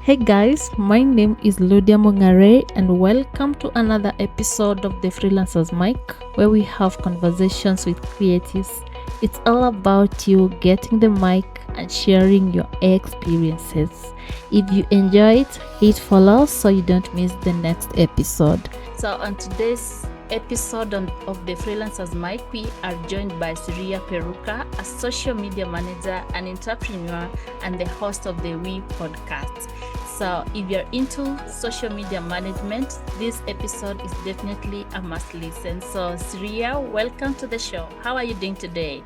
Hey guys, my name is Ludia Mong'are and welcome to another episode of the Freelancers Mic where we have conversations with creatives. It's all about you getting the mic and sharing your experiences. If you enjoy it, hit follow so you don't miss the next episode. So on today's episode of the Freelancers Mic, we are joined by Surya Peruka, a social media manager, an entrepreneur, and the host of the We podcast. So if you're into social media management, this episode is definitely a must listen. So Surya, welcome to the show. How are you doing today?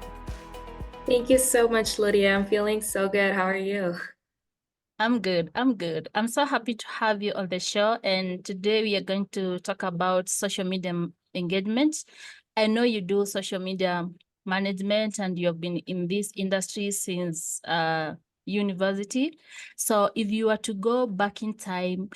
Thank you so much, Lydia. I'm feeling so good. How are you? I'm good. I'm so happy to have you on the show. And today we are going to talk about social media engagement. I know you do social media management and you've been in this industry since university. So if you were to go back in time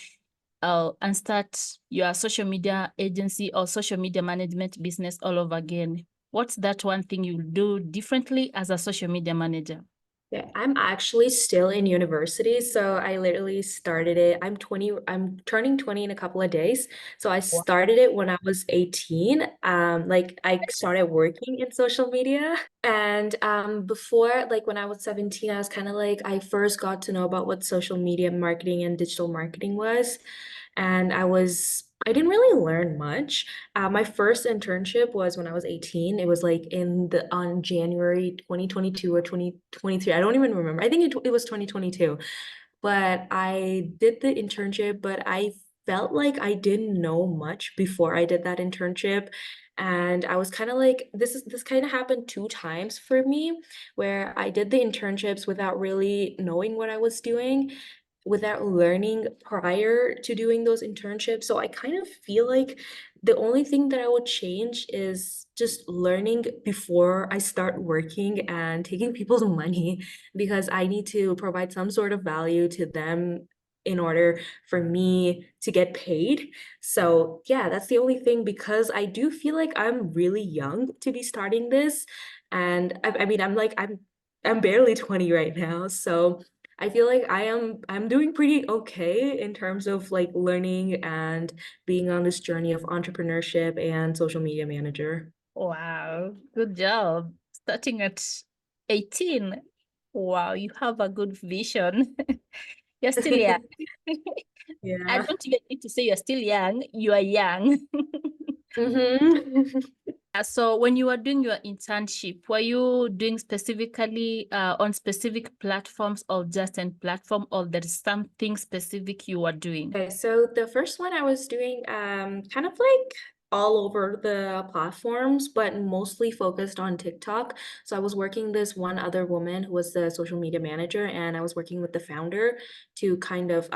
and start your social media agency or social media management business all over again, what's that one thing you'll do differently as a social media manager? Yeah, I'm actually still in university, so I literally started it. I'm turning 20 in a couple of days. So I started it when I was 18. Like I started working in social media. And before, like when I was 17, I was kind of like I first got to know about what social media marketing and digital marketing was. And I didn't really learn much. My first internship was when I was 18. It was like on January 2022 or 2023. I don't even remember. I think it was 2022. But I did the internship, but I felt like I didn't know much before I did that internship. And I was kind of like, this kind of happened two times for me, where I did the internships without really knowing what I was doing, without learning prior to doing those internships. So I kind of feel like the only thing that I would change is just learning before I start working and taking people's money, because I need to provide some sort of value to them in order for me to get paid. So, yeah, that's the only thing, because I do feel like I'm really young to be starting this. And I mean, I'm barely 20 right now. So I feel like I'm doing pretty okay in terms of like learning and being on this journey of entrepreneurship and social media manager. Wow, good job. Starting at 18. Wow, you have a good vision. You're still young. I Yeah. don't even need to say you're still young. You are young. Mm-hmm. So when you were doing your internship, were you doing specifically on specific platforms or just on platform, or there's something specific you were doing? Okay, so the first one I was doing kind of like all over the platforms, but mostly focused on TikTok. So I was working this one other woman who was the social media manager, and I was working with the founder to kind of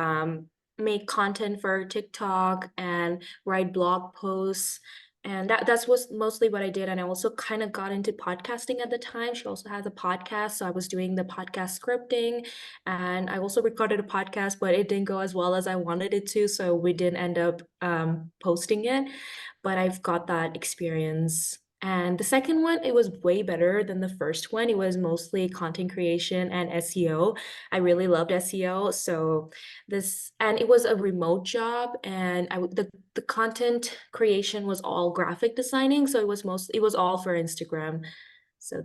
make content for TikTok and write blog posts. And that's was mostly what I did. And I also kind of got into podcasting at the time. She also has a podcast. So I was doing the podcast scripting, and I also recorded a podcast, but it didn't go as well as I wanted it to, so we didn't end up posting it. But I've got that experience. And the second one, it was way better than the first one. It was mostly content creation and SEO. I really loved SEO. So and it was a remote job, and the content creation was all graphic designing. So it was all for Instagram. So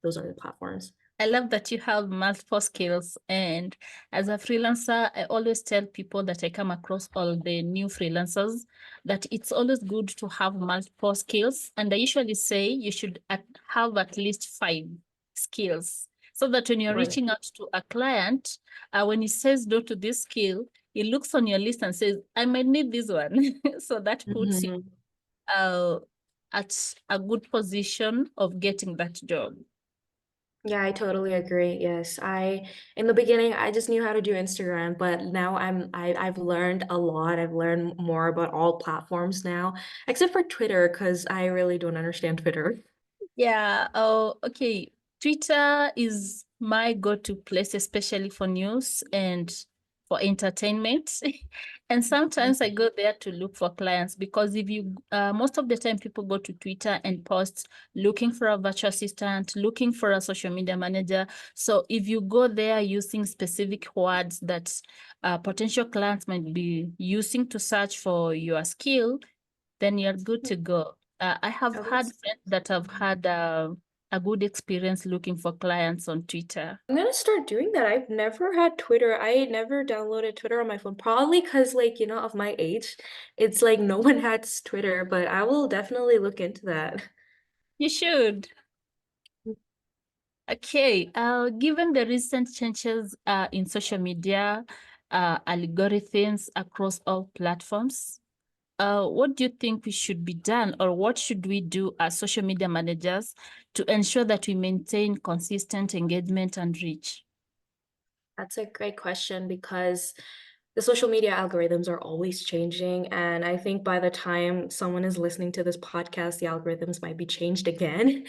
those are the platforms. I love that you have multiple skills. And as a freelancer, I always tell people that I come across all the new freelancers that it's always good to have multiple skills. And I usually say you should have at least 5 skills so that when you're Right. reaching out to a client, when he says no to this skill, he looks on your list and says, I might need this one. So that puts you Mhm. uh, at a good position of getting that job. Yeah, I totally agree. Yes. In the beginning I just knew how to do Instagram, but now I've learned a lot. I've learned more about all platforms now, except for Twitter, because I really don't understand Twitter. Yeah. Oh, okay. Twitter is my go-to place, especially for news. And for entertainment. And sometimes I go there to look for clients because if you, most of the time people go to Twitter and post looking for a virtual assistant, looking for a social media manager. So if you go there using specific words that potential clients might be using to search for your skill, then you're good to go. I have Oh, had that's friends that have had a good experience looking for clients on Twitter. I'm gonna start doing that. I've never had Twitter. I never downloaded Twitter on my phone, probably because, like, of my age, it's like no one has Twitter, but I will definitely look into that. You should. Okay, given the recent changes in social media algorithms across all platforms, what do you think we should be done, or what should we do as social media managers to ensure that we maintain consistent engagement and reach? That's a great question because the social media algorithms are always changing. And I think by the time someone is listening to this podcast, the algorithms might be changed again.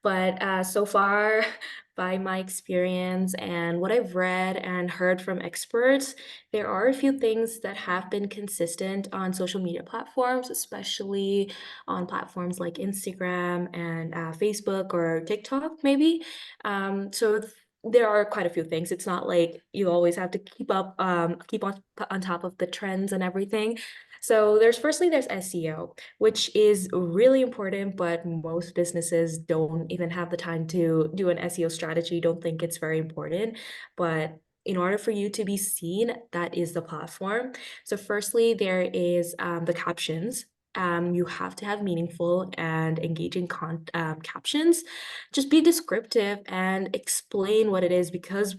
But so far, by my experience and what I've read and heard from experts, there are a few things that have been consistent on social media platforms, especially on platforms like Instagram and Facebook or TikTok, maybe. So there are quite a few things. It's not like you always have to keep on top of the trends and everything. So there's SEO, which is really important, but most businesses don't even have the time to do an SEO strategy, don't think it's very important. But in order for you to be seen, that is the platform. So firstly, there is the captions. You have to have meaningful and engaging captions. Just be descriptive and explain what it is, because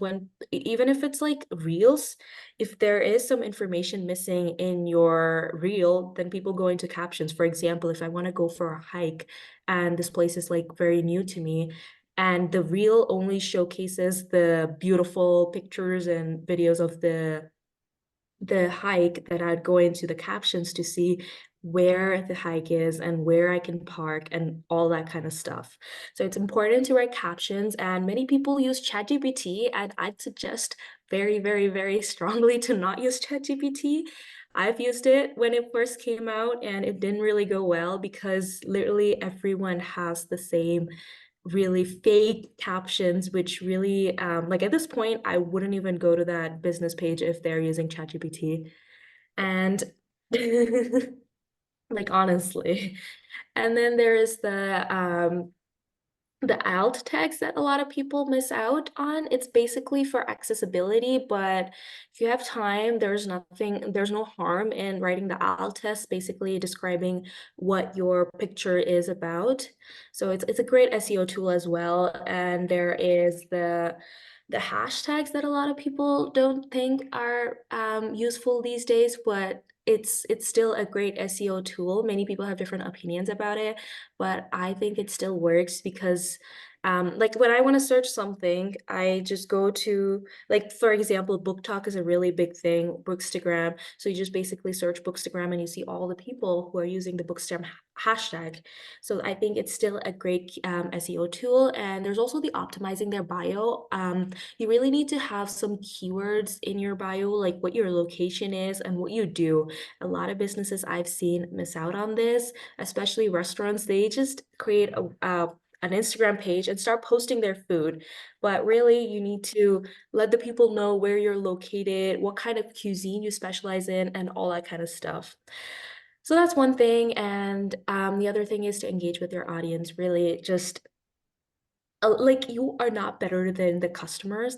even if it's like reels, if there is some information missing in your reel, then people go into captions. For example, if I want to go for a hike and this place is like very new to me, and the reel only showcases the beautiful pictures and videos of the hike, that I'd go into the captions to see where the hike is and where I can park and all that kind of stuff. So it's important to write captions, and many people use ChatGPT, and I'd suggest very, very, very strongly to not use ChatGPT. I've used it when it first came out and it didn't really go well because literally everyone has the same really fake captions, which really like at this point I wouldn't even go to that business page if they're using ChatGPT. And like honestly. And then there is the alt text that a lot of people miss out on. It's basically for accessibility, but if you have time, there's no harm in writing the alt text, basically describing what your picture is about. So it's a great SEO tool as well. And there is the hashtags that a lot of people don't think are useful these days, but it's still a great SEO tool. Many people have different opinions about it, but I think it still works because like when I want to search something, I just go to, like, for example, book talk is a really big thing, Bookstagram. So you just basically search Bookstagram and you see all the people who are using the Bookstagram hashtag. So I think it's still a great SEO tool. And there's also the optimizing their bio. You really need to have some keywords in your bio, like what your location is and what you do. A lot of businesses I've seen miss out on this, especially restaurants. They just create an Instagram page and start posting their food. But really, you need to let the people know where you're located, what kind of cuisine you specialize in, and all that kind of stuff. So that's one thing. And the other thing is to engage with your audience. Really, just like, you are not better than the customers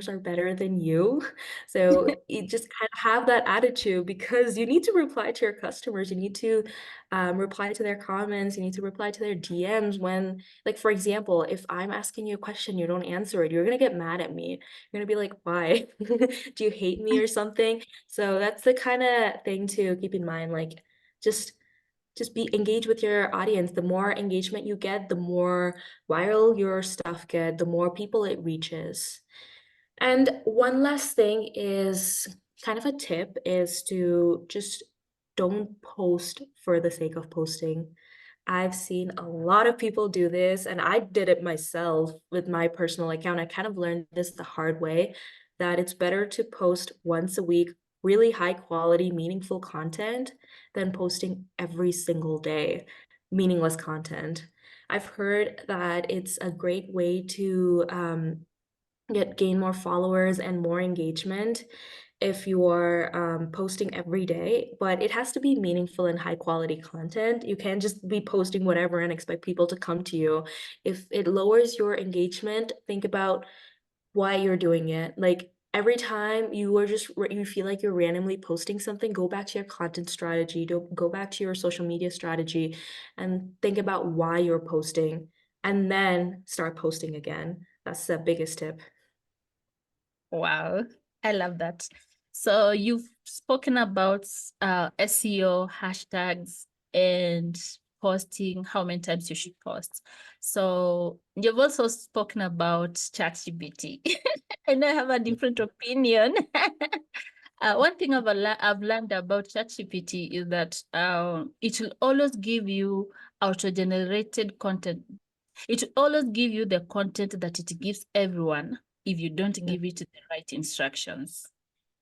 are better than you. So you just kind of have that attitude, because you need to reply to your customers, you need to reply to their comments, you need to reply to their DMs. When, like, for example, if I'm asking you a question, you don't answer it, you're gonna get mad at me. You're gonna be like, why? Do you hate me or something? So that's the kind of thing to keep in mind. Like, just be engaged with your audience. The more engagement you get, the more viral your stuff get, the more people it reaches. And one last thing is kind of a tip, is to just don't post for the sake of posting. I've seen a lot of people do this, and I did it myself with my personal account. I kind of learned this the hard way. that it's better to post once a week, really high quality, meaningful content than posting every single day, meaningless content. I've heard that it's a great way to gain more followers and more engagement if you are posting every day, but it has to be meaningful and high quality content. You can't just be posting whatever and expect people to come to you. If it lowers your engagement, think about why you're doing it. Like every time you feel like you're randomly posting something, go back to your content strategy, go back to your social media strategy and think about why you're posting and then start posting again. That's the biggest tip. Wow, I love that. So you've spoken about SEO, hashtags, and posting, how many times you should post. So you've also spoken about ChatGPT. I know I have a different opinion. One thing I've learned about ChatGPT is that it will always give you auto-generated content. It will always give you the content that it gives everyone if you don't give it the right instructions.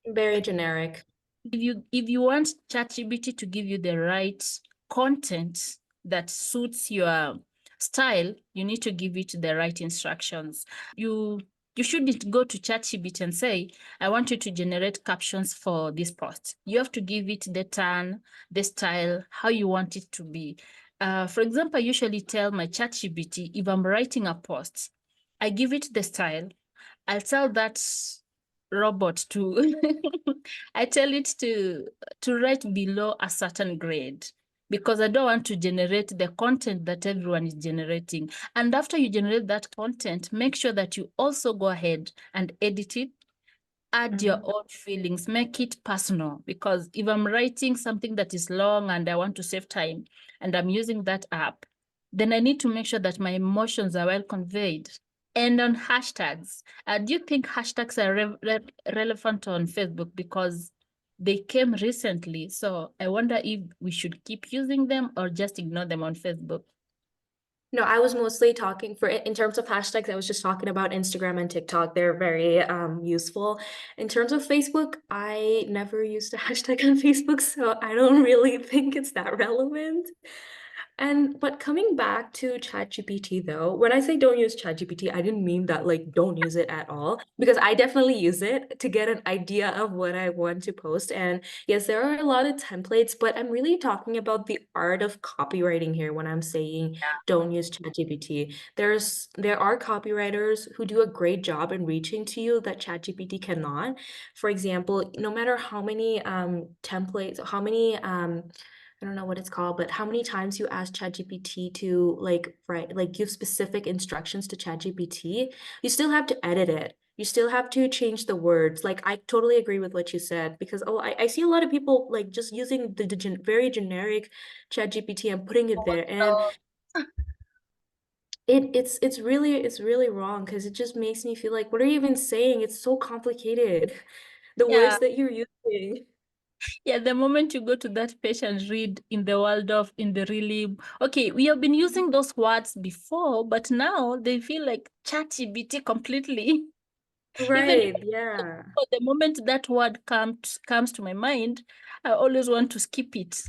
Very generic. If you want ChatGPT to give you the right content that suits your style, you need to give it the right instructions. You shouldn't go to ChatGPT and say, I want you to generate captions for this post. You have to give it the tone, the style, how you want it to be. For example, I usually tell my ChatGPT if I'm writing a post, I give it the style. I'll tell that robot to I tell it to write below a certain grade because I don't want to generate the content that everyone is generating. And after you generate that content, make sure that you also go ahead and edit it, add your Mhm. own feelings, make it personal. Because if I'm writing something that is long and I want to save time and I'm using that app, then I need to make sure that my emotions are well conveyed. And on hashtags, do you think hashtags are relevant on Facebook because they came recently? So I wonder if we should keep using them or just ignore them on Facebook. No, I was mostly talking for in terms of hashtags, I was just talking about Instagram and TikTok. They're very useful. In terms of Facebook, I never used a hashtag on Facebook, so I don't really think it's that relevant. And but coming back to ChatGPT though, when I say don't use ChatGPT, I didn't mean that like don't use it at all because I definitely use it to get an idea of what I want to post. And yes, there are a lot of templates, but I'm really talking about the art of copywriting here when I'm saying don't use ChatGPT. There are copywriters who do a great job in reaching to you that ChatGPT cannot. For example, no matter how many templates, how many I don't know what it's called, but how many times you ask ChatGPT to like write, like give specific instructions to ChatGPT, you still have to edit it. You still have to change the words. Like I totally agree with what you said because I see a lot of people like just using the very generic ChatGPT and putting it there, and So, it's really wrong because it just makes me feel like what are you even saying? It's so complicated. The yeah, words that you're using. yeah, the moment you go to that page and read in the world of in the really okay, we have been using those words before, but now they feel like ChatGPT completely. Even if Right, yeah. the moment that word comes to my mind, I always want to skip it.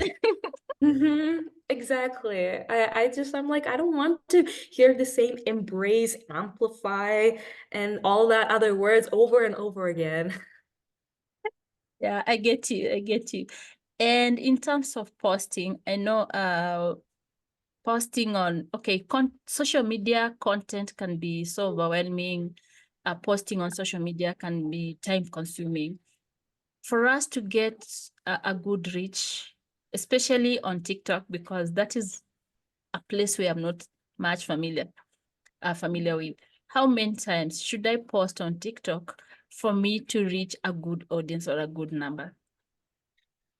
Exactly. I'm like, I don't want to hear the same embrace, amplify, and all that other words over and over again. Yeah, I get you. I get you. And in terms of posting, I know posting on okay, social media content can be so overwhelming. Posting on social media can be time consuming. For us to get a good reach, especially on TikTok, because that is a place where I'm not much familiar with. How many times should I post on TikTok for me to reach a good audience or a good number?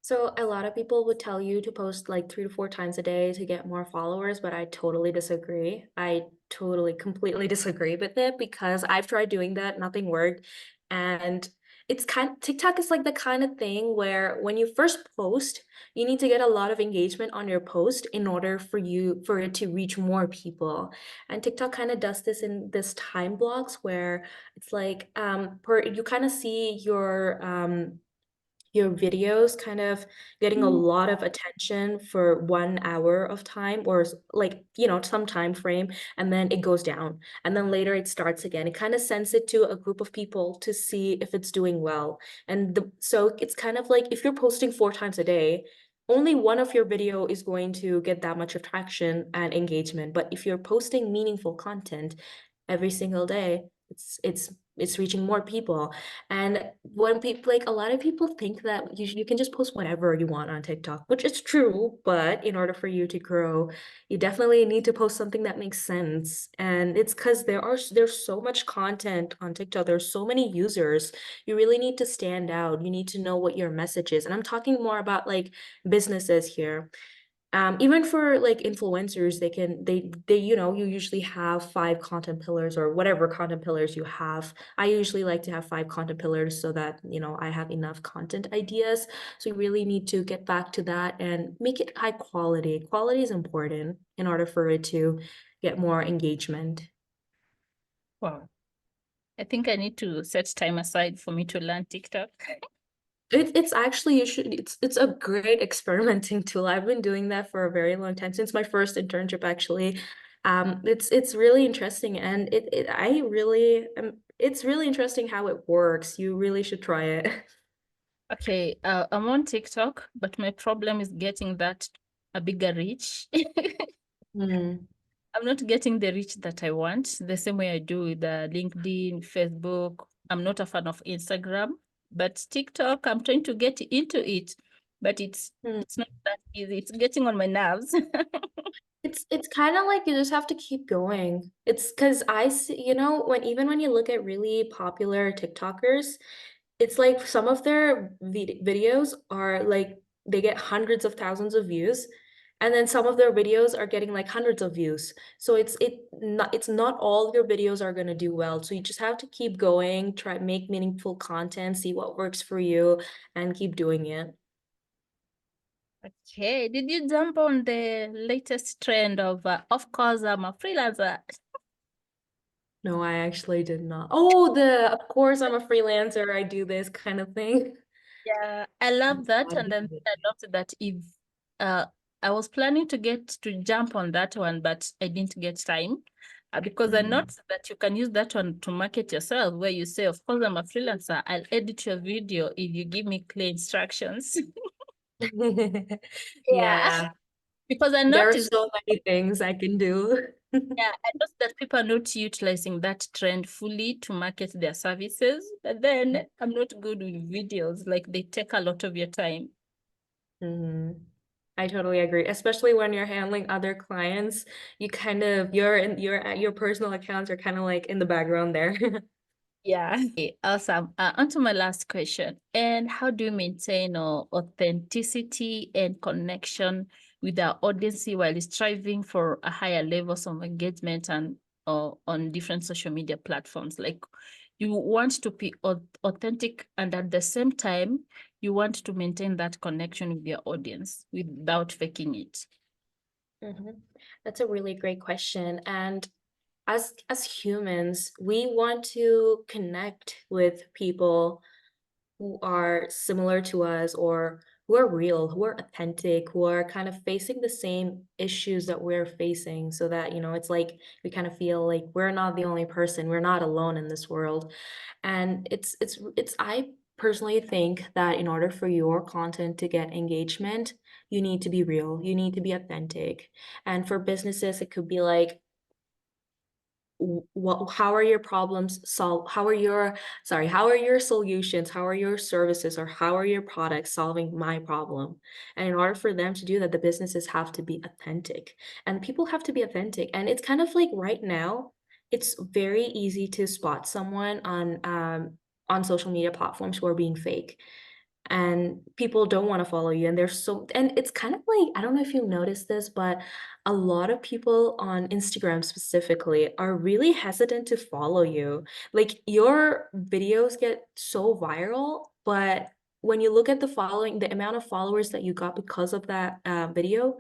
So a lot of people would tell you to post like 3 to 4 times a day to get more followers, but I totally disagree. I totally completely disagree with it because I've tried doing that, nothing worked. And it's kind TikTok is like the kind of thing where when you first post, you need to get a lot of engagement on your post in order for it to reach more people. And TikTok kind of does this in this time blocks where it's like per you kind of see your videos kind of getting a lot of attention for 1 hour of time or like some time frame, and then it goes down and then later it starts again. It kind of sends it to a group of people to see if it's doing well. And so it's kind of like if you're posting 4 times a day, only one of your video is going to get that much attraction and engagement. But if you're posting meaningful content every single day, it's reaching more people. And when people, like a lot of people think that you can just post whatever you want on TikTok, which is true, but in order for you to grow, you definitely need to post something that makes sense. And it's because there's so much content on TikTok. There's so many users. You really need to stand out. You need to know what your message is. And I'm talking more about like businesses here. Even for like influencers, they you usually have 5 content pillars or whatever content pillars you have. I usually like to have 5 content pillars so that I have enough content ideas. So you really need to get back to that and make it high quality. Quality is important in order for it to get more engagement. Wow. I think I need to set time aside for me to learn TikTok. It's actually it's a great experimenting tool. I've been doing that for a very long time since my first internship actually. It's really interesting and it's really interesting how it works. You really should try it. Okay, I'm on TikTok, but my problem is getting that a bigger reach. Hmm. I'm not getting the reach that I want, the same way I do with LinkedIn, Facebook. I'm not a fan of Instagram, but TikTok, I'm trying to get into it, but Hmm. it's not that easy. It's getting on my nerves. It's kind of like you just have to keep going. It's because I see, when even when you look at really popular TikTokers, it's like some of their videos are like they get hundreds of thousands of views, and then some of their videos are getting like hundreds of views. So it's not all your videos are going to do well. So you just have to keep going, try make meaningful content, see what works for you, and keep doing it. Okay, did you jump on the latest trend of course, I'm a freelancer? No, I actually did not. Oh, the of course I'm a freelancer, I do this kind of thing. Yeah, I love that. And then I loved that if uh I was planning to get to jump on that one, but I didn't get time. Because I Mhm. noticed that you can use that one to market yourself, where you say, of course, I'm a freelancer. I'll edit your video if you give me clear instructions. Yeah, Yeah, because I there are noticed, so many things I can do. yeah, I noticed that people are not utilizing that trend fully to market their services. But then I'm not good with videos, like they take a lot of your time. Hmm. I totally agree, especially when you're handling other clients. You kind of your personal accounts are kind of like in the background there. Yeah. Okay, awesome. On to my last question. And how do you maintain authenticity and connection with our audience while striving for a higher levels of engagement and on different social media platforms? Like you want to be authentic and at the same time, you want to maintain that connection with your audience without faking it. Hmm. That's a really great question. And as humans, we want to connect with people who are similar to us or who are real, who are authentic, who are kind of facing the same issues that we're facing so that, it's like we kind of feel like we're not the only person, we're not alone in this world. And I personally think that in order for your content to get engagement, you need to be real, you need to be authentic. And for businesses, it could be like what how are your problems solved, how are your solutions, how are your services, or how are your products solving my problem. And in order for them to do that, the businesses have to be authentic and people have to be authentic. And it's kind of like right now it's very easy to spot someone on social media platforms who are being fake. and people don't want to follow you, and and it's kind of like, I don't know if you noticed this, but a lot of people on Instagram specifically are really hesitant to follow you. Like your videos get so viral, but when you look at the amount of followers that you got because of that video,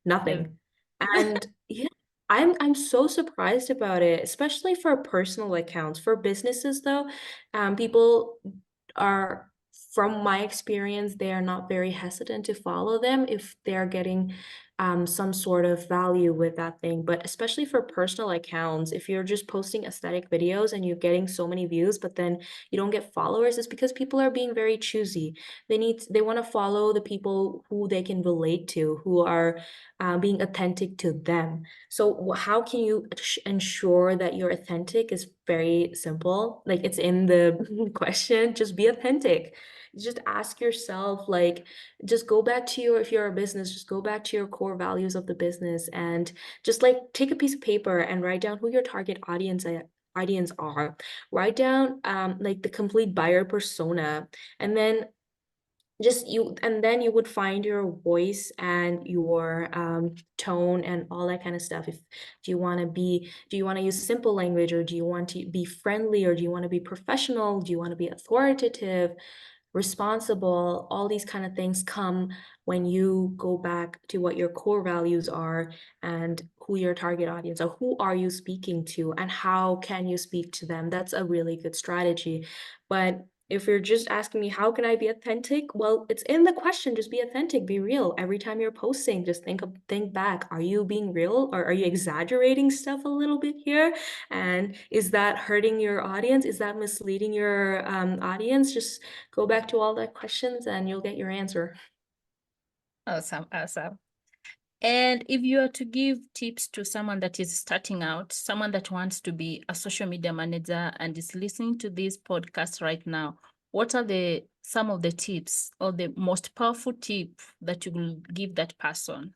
Yeah. nothing. And yeah, I'm so surprised about it, especially for personal accounts. For businesses though, people are, from my experience, they are not very hesitant to follow them if they're getting some sort of value with that thing. But especially for personal accounts, if you're just posting aesthetic videos and you're getting so many views, but then you don't get followers, it's because people are being very choosy. They want to follow the people who they can relate to, who are being authentic to them. So how can you ensure that you're authentic is very simple. Like it's in the question, just be authentic. Just ask yourself, like, just go back to your, if you're a business, just go back to your core values of the business and just like take a piece of paper and write down who your target audience are. Write down like the complete buyer persona, and then you would find your voice and your tone and all that kind of stuff. If do you want to use simple language, or do you want to be friendly, or do you want to be professional, do you want to be authoritative, responsible? All these kind of things come when you go back to what your core values are and who your target audience are. Who are you speaking to, and how can you speak to them? That's a really good strategy. But if you're just asking me, how can I be authentic? Well, it's in the question. Just be authentic, be real. Every time you're posting, just think back. Are you being real, or are you exaggerating stuff a little bit here? And is that hurting your audience? Is that misleading your audience? Just go back to all the questions and you'll get your answer. Awesome, awesome. And if you are to give tips to someone that is starting out, someone that wants to be a social media manager and is listening to this podcast right now, what are the some of the tips or the most powerful tip that you will give that person?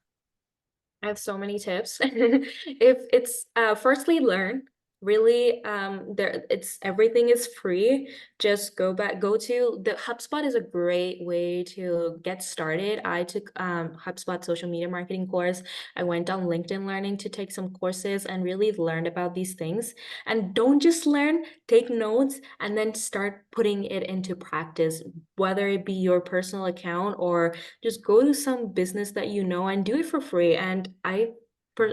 I have so many tips. If it's firstly, learn. Really, there it's everything is free. Just go to the HubSpot is a great way to get started. I took HubSpot social media marketing course. I went on LinkedIn Learning to take some courses and really learned about these things. And don't just learn, take notes and then start putting it into practice, whether it be your personal account or just go to some business that you know and do it for free. And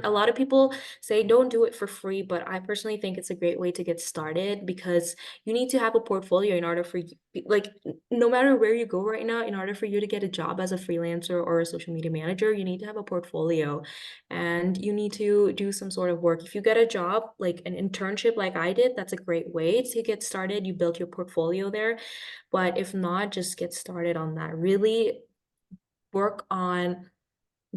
a lot of people say don't do it for free, but I personally think it's a great way to get started, because you need to have a portfolio in order for you, like, no matter where you go right now, in order for you to get a job as a freelancer or a social media manager, you need to have a portfolio and you need to do some sort of work. If you get a job, like an internship like I did, that's a great way to get started. You build your portfolio there. But if not, just get started on that. Really work on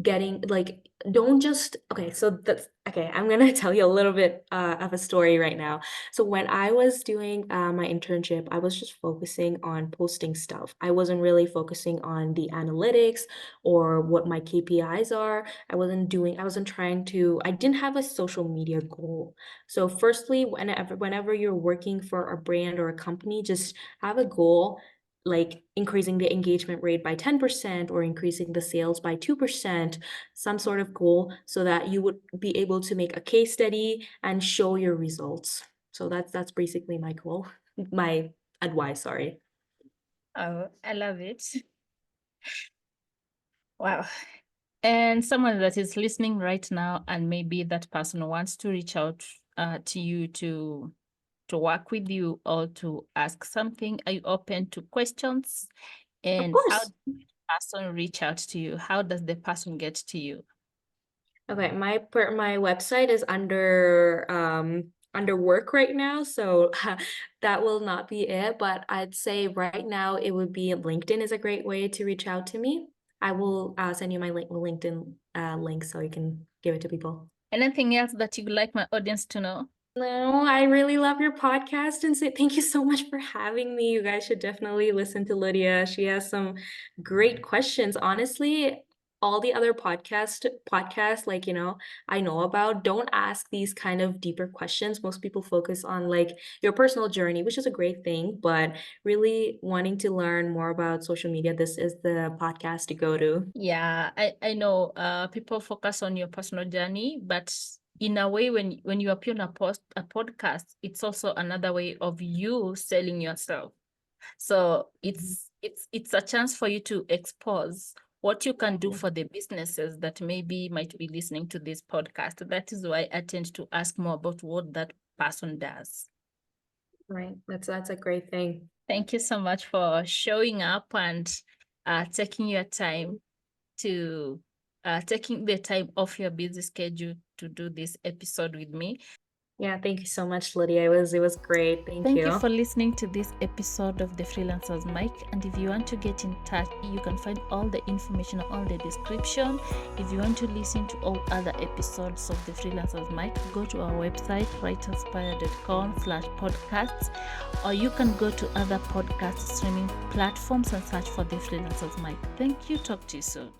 getting, like, don't just, okay, so that's okay, I'm gonna tell you a little bit of a story right now. So when I was doing my internship, I was just focusing on posting stuff. I wasn't really focusing on the analytics or what my KPIs are. I wasn't trying to, I didn't have a social media goal. So firstly, whenever you're working for a brand or a company, just have a goal, like increasing the engagement rate by 10% or increasing the sales by 2%, some sort of goal, so that you would be able to make a case study and show your results. So that's basically my goal, my advice, sorry. Oh, I love it. Wow. And someone that is listening right now, and maybe that person wants to reach out to you to work with you or to ask something, are you open to questions? Of And how course. does the person reach out to you? How does the person get to you? Okay, my website is under work right now, so that will not be it. But I'd say right now it would be LinkedIn is a great way to reach out to me. I will send you my LinkedIn link so you can give it to people. Anything else that you'd like my audience to know? No, I really love your podcast and say thank you so much for having me. You guys should definitely listen to Lydia. She has some great questions. Honestly, all the other podcasts, like, I know about, don't ask these kind of deeper questions. Most people focus on like your personal journey, which is a great thing, but really wanting to learn more about social media, this is the podcast to go to. Yeah, I know people focus on your personal journey, but in a way, when you appear on a podcast, it's also another way of you selling yourself. So it's a chance for you to expose what you can do for the businesses that maybe might be listening to this podcast. That is why I tend to ask more about what that person does. Right. That's a great thing. Thank you so much for showing up and taking your time to taking the time off your busy schedule to do this episode with me. Yeah, thank you so much, Lydia. It was great. Thank Thank you you. for listening to this episode of the Freelancers Mic. And if you want to get in touch, you can find all the information on the description. If you want to listen to all other episodes of the Freelancers Mic, go to our website, writerspire.com/podcasts, or you can go to other podcast streaming platforms and search for the Freelancers Mic. Thank you. Talk to you soon.